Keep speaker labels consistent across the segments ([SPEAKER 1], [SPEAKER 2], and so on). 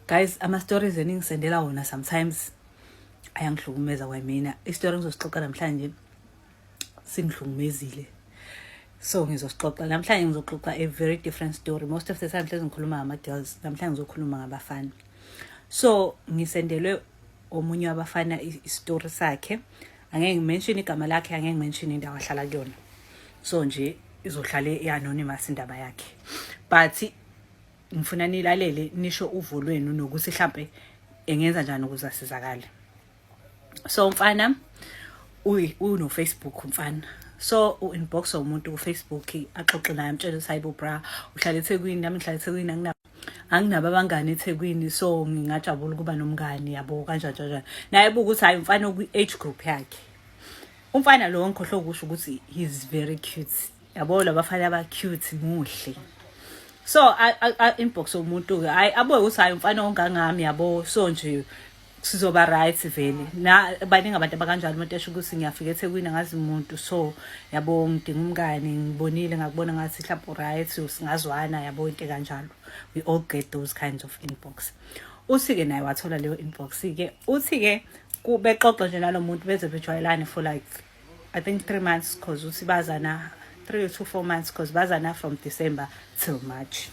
[SPEAKER 1] Guys, ama-stories eningisendela wona sometimes ayangihlukumeza kwamina. Istory ngizosixoxa namhlanje singihlukumezile. So ngizosixoxa namhlanje, ngizoxoxa a very different story. Most of the time hlezi ngikhuluma ngama-girls, namhlanje ngizokhuluma ngabafana. So ngisendelwe omunye wabafana istory sakhe. Angeke ngimention igama lakhe, angeke ngimention indawo ahlala kuyona. So nje izohlale i-anonymous indaba yakhe. But ngifuna nilalele nisho uvo lwenu nokuthi mhlambe engenza njani ukuze asizakale. So mfana uno Facebook mfana. So u-inbox umuntu ku Facebook axoxe naye amtshela ukuthi hayibo bra uhlala eThekwini, nami ngihlala eThekwini, anginabo abangani eThekwini, so ngingajabula ukuba nomngani yabo kanjalo. Naye buku ukuthi hayi mfana ku age group yakhe. Umfana lo ngikhohlo ukusho ukuthi he's very cute. Yabo labafana aba cute muhle. So inbox umuntu ke hayi abuye ukuthi hayi mfana ongangami yabo, so nje sizoba right vele. Na baningi abantu abakanjalo umuntu esho ukuthi ngiyafika eThekwini ngazi umuntu, so yabo ngidinga umngani, ngibonile ngakubona ngathi mhlawumbe right, singazwana yabo into kanjalo. We all get those kinds of inbox. Uthi ke naye wathola leyo inbox ke uthi ke kubexoxa nje nalomuntu beze bejwayelane for like I think 3 months, cause uthi bazana 3 to 4 months, cause bazana from December till March.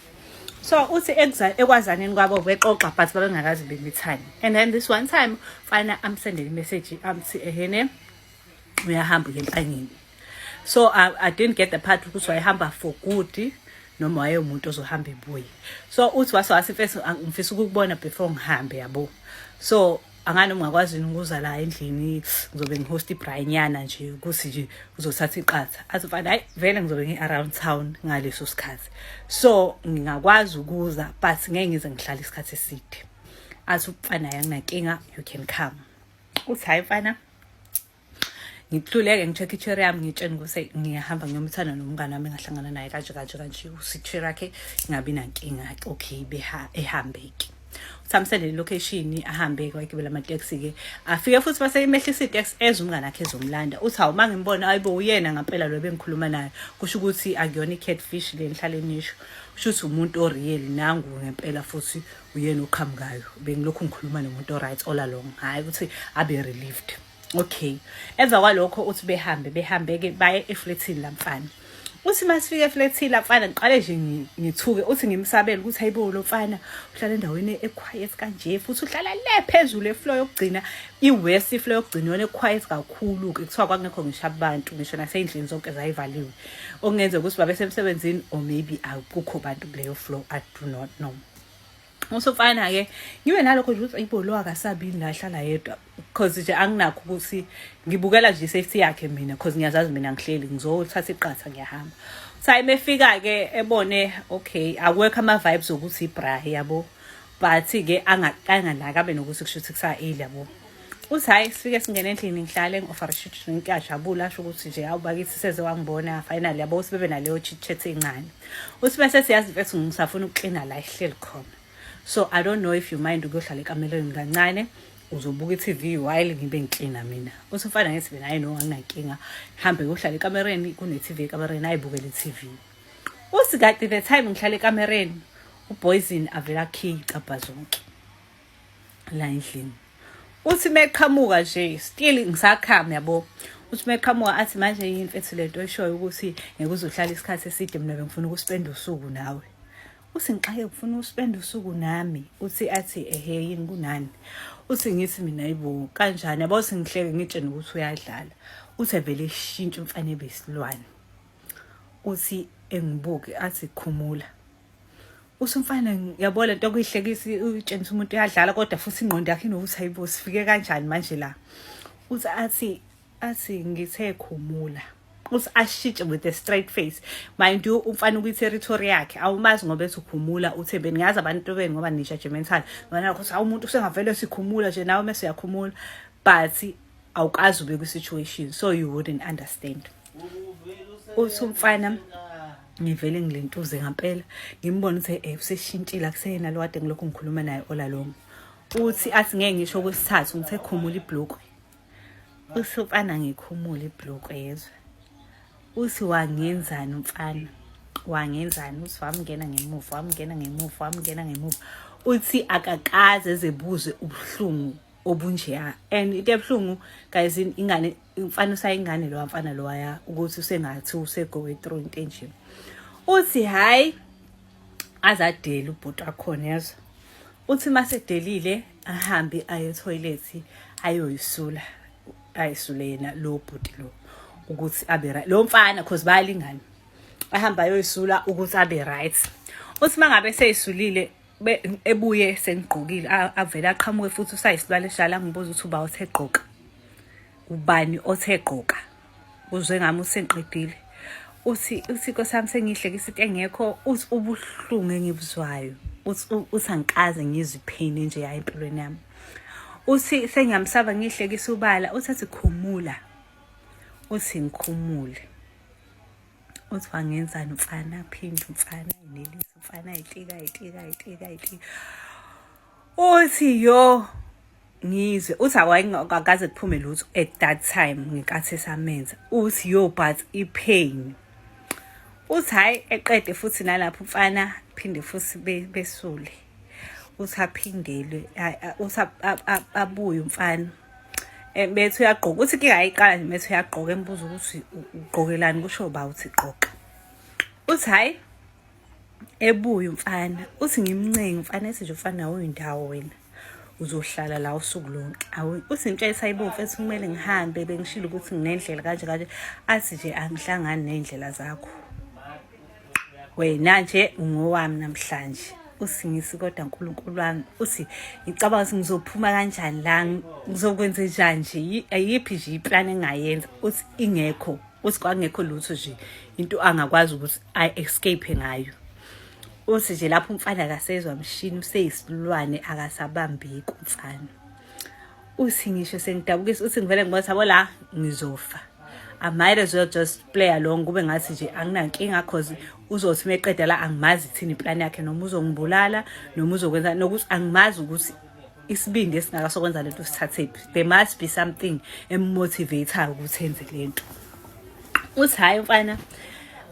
[SPEAKER 1] So uthi ekwazaneni kwabo bexoxa but babengakazi bemithani. And then this one time fana I'm sending a message amthi ehene uyahamba ngempangeni. So I didn't get the part ukuthi wayehamba for good noma waye umuntu ozohamba ebuye. So uthi wasi first ngifisa ukubona before ngihambe yabo. So angani ungakwazi ukuza la endlini, ngizobe ngihost ibranyana nje ukuthi nje uzothatha iqatha. Athi mfana hayi vele ngizobe ngi-around town ngaleso sikhathi, so ngingakwazi ukuza but ngeke ngize ngihlale isikhathi eside. Athi mfana yanginankinga, you can come. Uthi hayi mfana ngithluleke ngicheck ichair yami ngitshela ukuthi ngiyahamba ngiyomthanda nomngane wami engahlangana naye kanje usichair yakhe ngabi nankinga. Okay ehambeke samsele location ahambe kwakibela ama taxi ke afike futhi base imehlisa itaxi ezumngane akhe ezomlanda. Uthi hawu mangimbona ayibo uyena ngempela lo bengikhuluma naye, kusho ukuthi akuyona i-catfish le nihlale nisho, kusho ukuthi umuntu oreal nangu ngempela futhi uyena oqhamukayo. Bengilokhu ngikhuluma nomuntu oright all along, hayi ukuthi abe relieved. Okay, emva kwalokho uthi behambe ke baye eflatini lamfana. Uthi masifika eflatini lamfana ngiqale nje ngithuke, uthi ngimsabela ukuthi hayibo lo mfana uhlala endaweni equiet kanje, futhi uhlala le phezulu efloor yokugcina, iwest floor yokugcina yona equiet kakhulu ke, kuthiwa kwakungekho ngisho abantu ngisho nasendlini zonke zayivaliwe, okungenza ukuthi babe semsebenzini or maybe akukho abantu kuleyo floor, I do not know. Usofana ke ngibe nalokho nje ukuthi ayibo lo akasabini la hlala yedwa, because nje anginakho ukuthi ngibukela nje safety yakhe mina, because ngiyazazi mina ngihleli ngizothatha iqatha ngiyahamba. Time efika ke ebone okay akwekho ama vibes ukuthi ibra yabo, but ke anganaka abe nokuthi kushuthi kusa yabo. Uthi hayi sifike singena endlini ngihlale ngi-offer shit drink yajabula, asho ukuthi nje awubakithi seze wangibona finally yabo sibe naleyo chit chat encane. Uthi bese siyazi mfethu ngisafuna ukuklina la ihleli khona. So I don't know if you mind ukuyohlala ekamelweni kancane uzobuka iTV while ngibe ngiklina mina. Uthi mfana ngithi mina hayi no anginankinga, hambe uyohlala ekamereni kune-TV ekamereni ayibukele iTV. Uthi kanti the time ngihlala ekamereni uBoyzine avela key iqabha zonke la endlini. Uthi meqhamuka nje still ngisakhama yabo. Uthi meqhamuka athi manje yini mfethu lento eshoyo ukuthi ngeke uzohlala isikhathi eside, mina bengifuna ukuspenda usuku nawe. Uthi ngixaye ufuna uspend usuku nami. Uthi athi ehe yini kunani. Uthi ngithi mina yibo kanjani yabo, singihleke ngitshena ukuthi uyadlala. Uthi vele ishintshe umfana besilwane. Uthi engibuke athi khumula. Uthi mfana yabo lento okuyihlekisi utshena umuntu uyadlala kodwa futhi ingqondo yakhe inokuthi hayibo sifike kanjani manje la. Uthi athi ngithe khumula. Uthi ashitshe with a straight face. Mind you umfana ukwi-territory yakhe awumazi ngoba ethi ukhumula. Uthe bengazi abantu beni ngoba ni-judgmental ngona ukuthi umuntu usengavele sikhumula nje nawe mase uyakhumula, but awukazi ube kwi-situation so you wouldn't understand. Uthi umfana ngivele ngilentuze ngempela ngimbona ukuthi useshintshile akusena lo kade ngilokho ngikhuluma naye olalongo. Uthi athi ngeke ngisho okwesithathu ngithe khumula ibhlokwe. Uthi umfana ngikhumula ibhlokwe yezwe. Uthi wangenzani mfana wangenzani? Uthi wamngena ngemuva uthi akakaze ezebuze ubuhlungu obunjeya. And into ebuhlungu guys, ingane umfana usayingane lo mfana lo waya ukuthi usengathi usegowe through into enje. Uthi hayi azadela ubhuti wakhona yazo. Uthi masedelile ahambe aye toilet ayoyisula. Ayisule yena lo bhuti lo ukuthi abe right. Lo mfana cause bayalingana. Ahamba ayoyisula ukuthi abe right. Uthi mangabe seyisulile ebuye sengigqokile avela aqhamuke futhi usayisilwala eshala ngibuza ukuthi uba uthegqoka. Ubani othegqoka? Uzwe ngami usengiqedile. Uthi nkosami sengihlekisa into engekho, uthi ubuhlungu engibuzwayo. Uthi angikaze ngizwe pain nje ya empilweni yami. Uthi sengiyamsaba ngihlekisa ubala, uthi athi khumula. Uthi ngikhumule. Uthi wangenzani mfana, phinda mfana, inelisa mfana, itika. Uthi yo ngizwe, uthi awayengakaze kuphume lutho at that time ngikathi samenza. Uthi yo but ipain. Uthi hayi eqede futhi nalapho mfana phinde futhi besule. Uthi aphindelwe uthi abuye mfana. Bethu uyagqoka uthi ke hayiqala nje bethu uyagqoka embuzo ukuthi ugqokelani kusho ba uthi gqoka. Uthi hayi ebuye mfana uthi ngimncenga mfana ethi nje ufana nawe indawo wena uzohlala la usuku lonke. Uthi into esayibofu ethi kumele ngihambe bengishilo ukuthi nginendlela kanje athi nje angihlangani nendlela zakho. Wena nje ungowami namhlanje. Uthi ngisi kodwa uNkulunkulu wami uthi ngicabanga ukuthi ngizophuma kanjani la ngizokwenza njani nje ayiphi nje iplan engayenza. Uthi ingekho, uthi kwangekho lutho nje into angakwazi ukuthi I escape ngayo. Uthi nje lapho umfana akasezwa mshini useyisilwane akasabambiki umfana. Uthi ngisho sengidabukisa uthi ngivele ngibona yabo la ngizofa. I might as well just play along kube ngathi nje anginankinga cause uzothi meqeda la angimazi thini iplan yakhe noma uzongibulala noma uzokwenza nokuthi angimazi ukuthi isibindi esingakasokwenza lento sithathephi. There must be something emotivator ukuthi enze lento. Uthi hayi mfana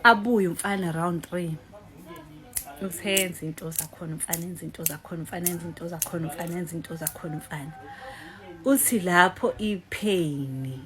[SPEAKER 1] abuye mfana round 3. Uthenza into zakhona mfana enza into zakhona mfana enza into zakhona mfana enza into zakhona mfana. Uthi lapho ipain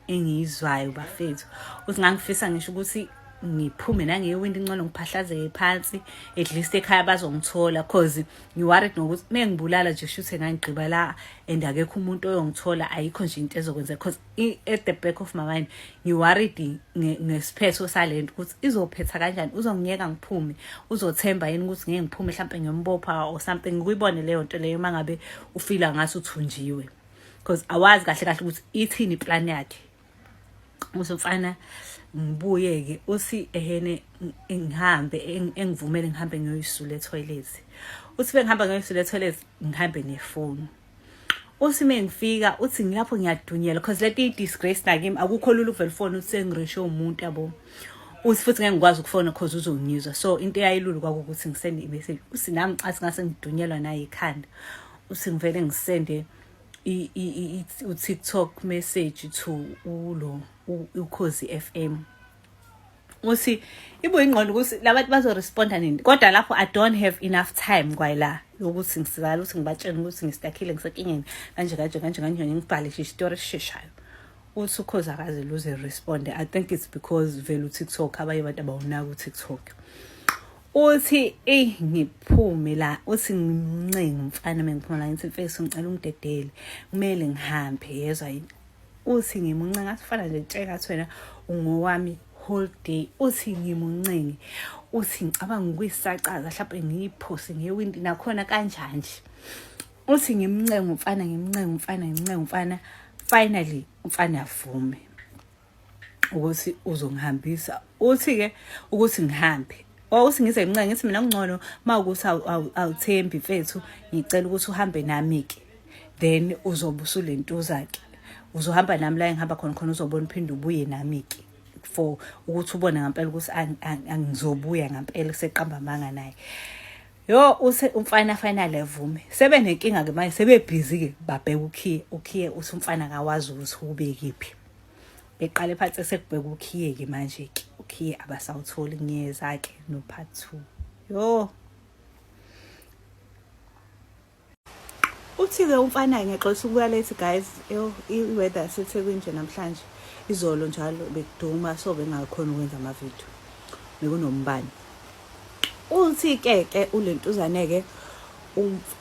[SPEAKER 1] engizwayo bafethu uthi ngangifisa ngisho ukuthi ngiphume nangewindi ingcono ngiphahlazeke phansi at least ekhaya bazongithola cause ngiworried nokuthi mengibulala nje shuthe ngangigqiba la and akekho umuntu oyongithola ayikho nje into ezokwenza cause at the back of my mind ngiworried ngesiphetho salento ukuthi izophetha kanjani, uzongiyeka ngiphume, uzothemba yini ukuthi ngeke ngiphume mhlawumbe ngiyombopha or something. Ngikuyibone leyo nto leyo mangabe ufila ngathi uthunjiwe cause awazi kahle ukuthi ithini iplan yakhe. Usofana ngibuye ke uthi ehene ngihambe engivumele ngihambe ngiyoyisula etoilet. Uthi bengihamba ngiyoyisula etoilet ngihambe nefoni. Uthi mengifika uthi ngilapho ngiyadunyela cause leti disgrace na kimi akukho lula uvela phone uthi sengirisho umuntu yabo. Uthi futhi ngeke ngikwazi ukufona cause uzongizwa. So into eyayilulu kwakuthi ngisende imessage. Uthi nami xa singase ngidunyelwa nayi ikhanda. Uthi ngivele ngisende TikTok message to Ukhozi FM. Uthi ibuye ingqondo ukuthi labantu bazoresponda nini kodwa lapho I don't have enough time kwayila ukuthi ngisizala ukuthi ngibatshele ukuthi ngistakile ngisekingeni kanje ngibhale story sheshayo. Uthi Ukhozi akaze luze respond. I think it's because vele uTikTok abaye abantu abawunaka uTikTok. Uthi ngiphume la uthi ngimncenga mfana mengiphuma la ngithi mfethu ngicela ungidedele kumele ngihambe yezwa yini. Uthi ngimuncenga asifana nje tshela athi wena ungowami whole day. Uthi ngimuncenga uthi ngicabanga ukuyisaqaza mhlawumbe ngiyiphose ngewindi nakhona kanjani nje. Uthi ngimncenga mfana finally umfana avume ukuthi uzongihambisa. Uthi ke ukuthi ngihambe uthi ngize ngincane ngithi mina ngcono mawukuthi awuthembi mfethu ngicela ukuthi uhambe nami ke then uzobe usulento zakhe uzohamba nami la engihamba khona uzobona uphinde ubuye nami ke for ukuthi ubone ngempela ukuthi angizobuya ngempela seqamba manga naye. Yo uthi umfana finally avume. Sebe nenkinga ke manje sebe busy ke babheka ukhiye uthi umfana akawazi ukuthi ubekiphi. Beqale phansi sekubheka ukhiye ke manje ke ukhiye abasawutholi ngiyeza ke no part 2. Yo Uthi-ke umfana ngiyaxolisa ukubuya late guys. I-weather yaseThekwini nje namhlanje izolo njalo bekuduma so bengakhona ukwenza ama-video. Bekunombani. Uthi-ke ulentuzane-ke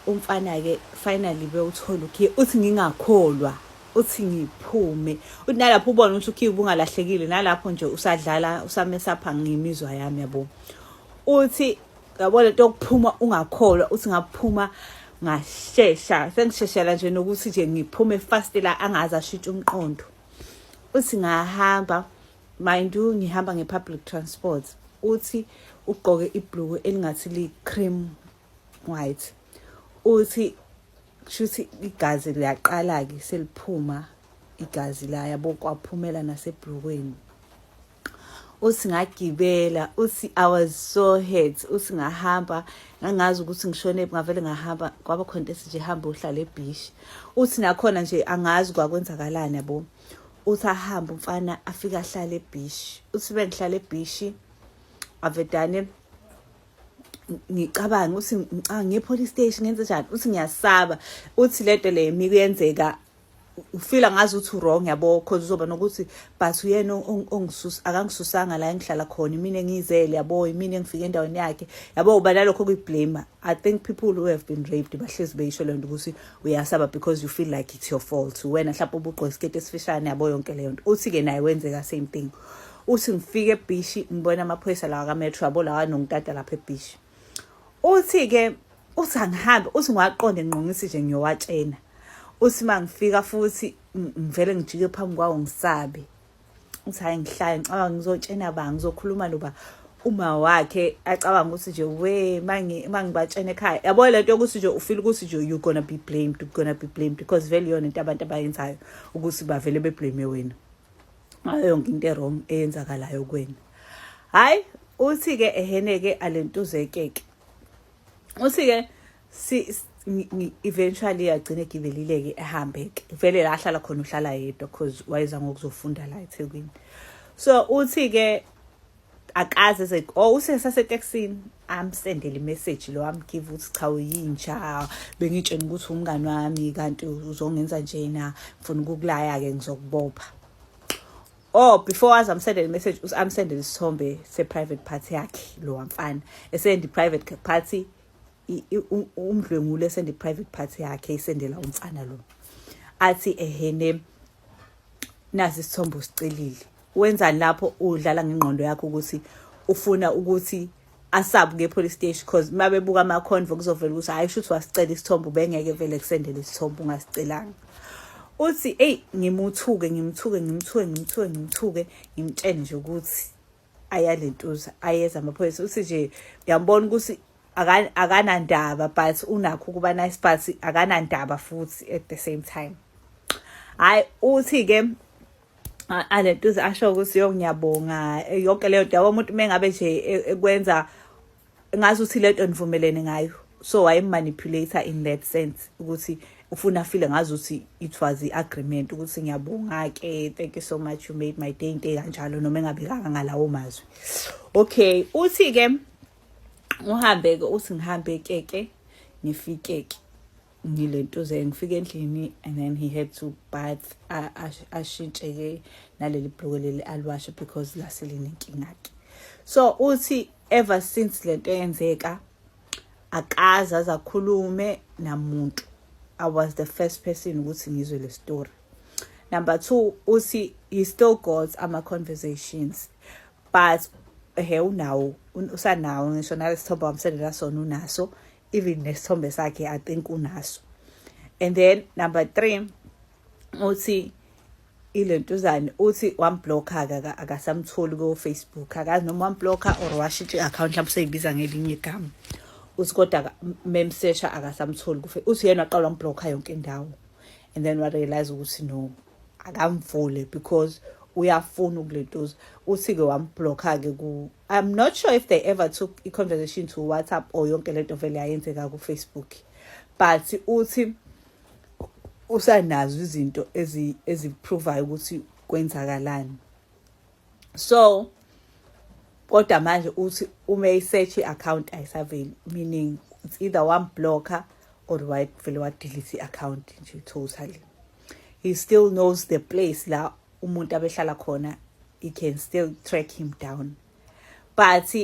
[SPEAKER 1] umfana-ke finally bewuthola ukhiye. Uthi ngingakholwa. Uthi ngiphume. Uthi nalapho ubona ukuthi ukhiye ubungalahlekile nalapho nje usadlala usamesapha ngimizwa yami yabo. Uthi yabo lento yokuphuma ungakholwa. Uthi ngaphuma ngashesha sengisheshela nje nokuthi nje ngiphume fast la angazi ashintshe umqondo. Uthi ngahamba mind you ngihamba ngepublic transport. Uthi ugqoke ibhluku elingathi li cream white. Uthi shuthi igazi liyaqala ke seliphuma igazi la yabo kwaphumela nasebhlukweni. Uthi ngagibela. Uthi I was so hurt. Uthi ngahamba ngangazi ukuthi ngishone ngavele ngahamba kwaba khona into nje hamba uhlala eBish. Uthi nakhona nje angazi kwakwenzakalani yabo. Uthi ahamba umfana afika ahlala eBish. Uthi bengihlala eBish avedane ngicabanga uthi ngepolice station ngenze njani. Uthi ngiyasaba. Uthi lento le mikuyenzeka ufila ngazi uthi wrong yabo cause uzoba nokuthi but uyena akangisusanga la engihlala khona mina engizele yabo mina engifike endaweni yakhe yabo uba nalokho kuyiblame. I think people who have been raped bahlezi beyisho lento ukuthi uyasaba because you feel like it's your fault wena mhlawumbe ubugqoka isiketi esifishane yabo yonke leyo nto. Uthi ke naye wenzeka same thing. Uthi ngifike eBish ngibona amaphoyisa lawa kaMetro yabo lawa nongitata lapha eBish. Uthi ke uthi angihambe uthi ngiwaqonde ngqongisi nje ngiyowatshena. Uthi mangifika futhi ngivele ngijike phambi kwawo ngisabe. Uthi hayi ngihlaya ngicabanga ngizotshena ba ngizokhuluma loba uma wakhe acabanga ukuthi nje we mangibatshena ekhaya yabo lento yokuthi nje ufeel ukuthi nje you gonna be blamed because vele yona into abantu abayenzayo ukuthi bavele beblame wena. Ngayo yonke into wrong eyenzakalayo kuwena. Hayi uthi ke eheneke alentuzekeke. Uthi ke eventually yagcina gibelileke ehambeke vele la hlala khona uhlala yedwa because wayeza ngokuzofunda la eThekwini. So uthi ke akaze ze usesase taxini amsendele imessage lo amgive uthi cha uyintsha bengitshela ukuthi umngani wami kanti uzongenza njena ngifuna ukukulaya ke ngizokubopha. Before amsendele message amsendele isithombe se-private party yakhe lo mfana esend private party umdlwengulo esend private party yakhe isendela umfana lo athi ehene nasi isithombe sicelile. Wenzani lapho udlala ngengqondo yakho ukuthi ufuna ukuthi asabu ngepolice station because mabebuka ama convo kuzovela ukuthi hayi shuthi wasicela isithombe bengeke vele kusendele isithombe ungasicelanga. Uthi ngimthuke ngimtshene nje ukuthi ayalentuza ayeza amaphoyisa. Uthi nje uyambona ukuthi akanandaba but unakho ukuba nice but akanandaba futhi at the same time. Hayi uthi ke alentuza asho ukuthi ngiyabonga yonke leyo nto umuntu mengabe nje ekwenza ngazi ukuthi lento nivumelene ngayo so I manipulator in that sense ukuthi ufuna feel ngazi ukuthi it was the agreement ukuthi ngiyabonga ke thank you so much you made my day into kanjalo noma engabikanga ngalawo mazwi. Okay uthi ke uhambe ke uthi ngihambe ke ngifike ke ngilentuze ngifike endlini and then he had to bath ashintshe ke naleli bhluku leli alwashe because laselinenkinga ke. So uthi ever since lento yenzeka akaza azakhulume namuntu. I was the first person ukuthi ngizwe le story. Number 2 uthi he still got ama conversations but unawo usanawo ngisho nalesithombe wamsendela sona unaso even nesithombe sakhe I think unaso. And then number 3 uthi ilentuzane uthi wamblocker akasamtholi ku Facebook akazi noma wamblocker or washintsha i-account lapho seyibiza ngelinye igama. Uthi kodwa memsearcha akasamtholi ku Facebook. Uthi yena waqala wamblocker yonke indawo and then wa realize ukuthi no akamvule because uyafuna ukulentuza. Uthi ke wamblocker ke ku I'm not sure if they ever took a conversation to WhatsApp or yonke lento vele yayenzeka ku Facebook but uthi usanazo izinto eziprovayo ukuthi kwenzakalani. So kodwa manje uthi uma isearch iaccount ayisaveli meaning it's either one blocker or vele wa-delete i-account nje totally. He still knows the place la umuntu abehlala khona. He can still track him down, but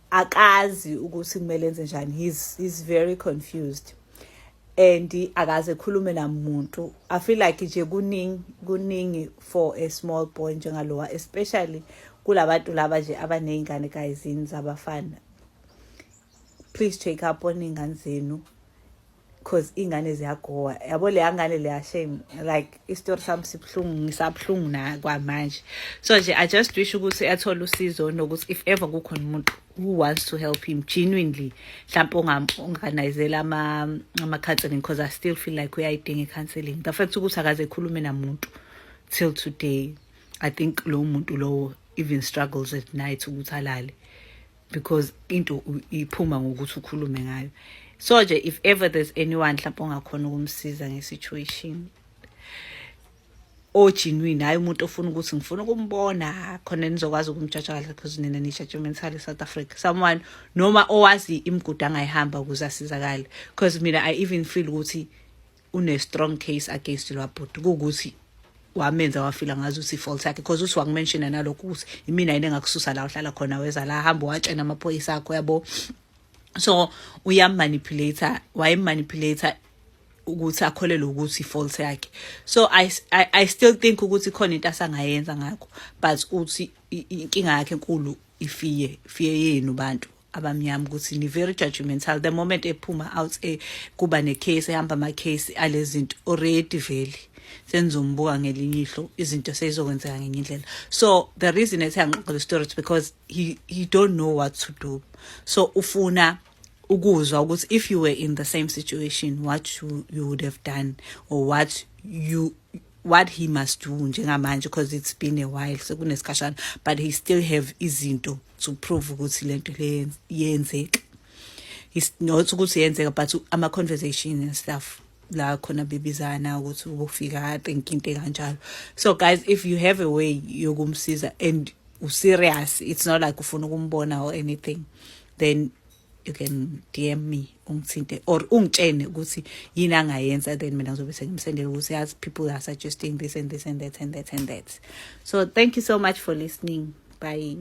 [SPEAKER 1] akazi ukuthi kumele enze njani. He's very confused and akaze khulume namuntu. I feel like nje kuningi for a small boy njengalowa, especially kulabantu laba nje abaneyingane kayizini zabafana. Please check up on ingane zenu because ingane ziyagowa. Yabo le ngane le shame, like istory sami sibhlungu ngisabhlungu na kwamanje. So nje I just wish ukuthi athola usizo nokuthi if ever kukhona umuntu who wants to help him genuinely, mhlawumbe unganayizela ama counseling, because I still feel like uyayidinga counseling. The fact ukuthi akaze khulume namuntu till today, I think lo muntu lo even struggles at night ukuthi alale, because into iphuma ngokuthi ukhulume ngayo. So nje if ever there's anyone mhlawumbe ongakhona ukumsiza ngesituation genuine, hayi umuntu ofuna ukuthi ngifuna ukumbona khona nizokwazi ukumjaja kahle, because nina nishaje mentally South Africa, someone noma owazi imigudu angayihamba ukuze asizakale, because mina I even feel ukuthi une strong case against lo bhuti, ukuthi wamenza wafila ngazi ukuthi fault yakhe, because uthi wangimention nalokho ukuthi imina yini engakususa la uhlala khona weza la hamba watshena amaphoyisa akho yabo. So wayemanipulator ukuthi akholele ukuthi fault yakhe. So I still think ukuthi khona into asangayenza ngakho, but uthi inkinga yakhe enkulu fear yenu bantu abamnyama ukuthi ni very judgmental. The moment ephuma out kuba ne case ehamba ama case alezinto already vele senzombuka ngelinye ihlo izinto seyizokwenzeka ngenye indlela. So the reason ethi angiqoqela story is because he don't know what to do. So ufuna ukuzwa ukuthi if you were in the same situation, what you would have done, or what he must do njengamanje, because it's been a while sekunesikashana, but he still have izinto to prove ukuthi lento le yenzeka. He's not ukuthi yenzeka, but ama conversation and stuff la khona bebizana ukuthi ubufika think into kanjalo. So guys, if you have a way yokumsiza and serious, it's not like ufuna ukumbona or anything, then you can DM me ungithinte or ungitshene ukuthi yini angayenza, then mina ngizobe sengimsendela ukuthi yazi people are suggesting this and this and that and that and that. So thank you so much for listening. Bye.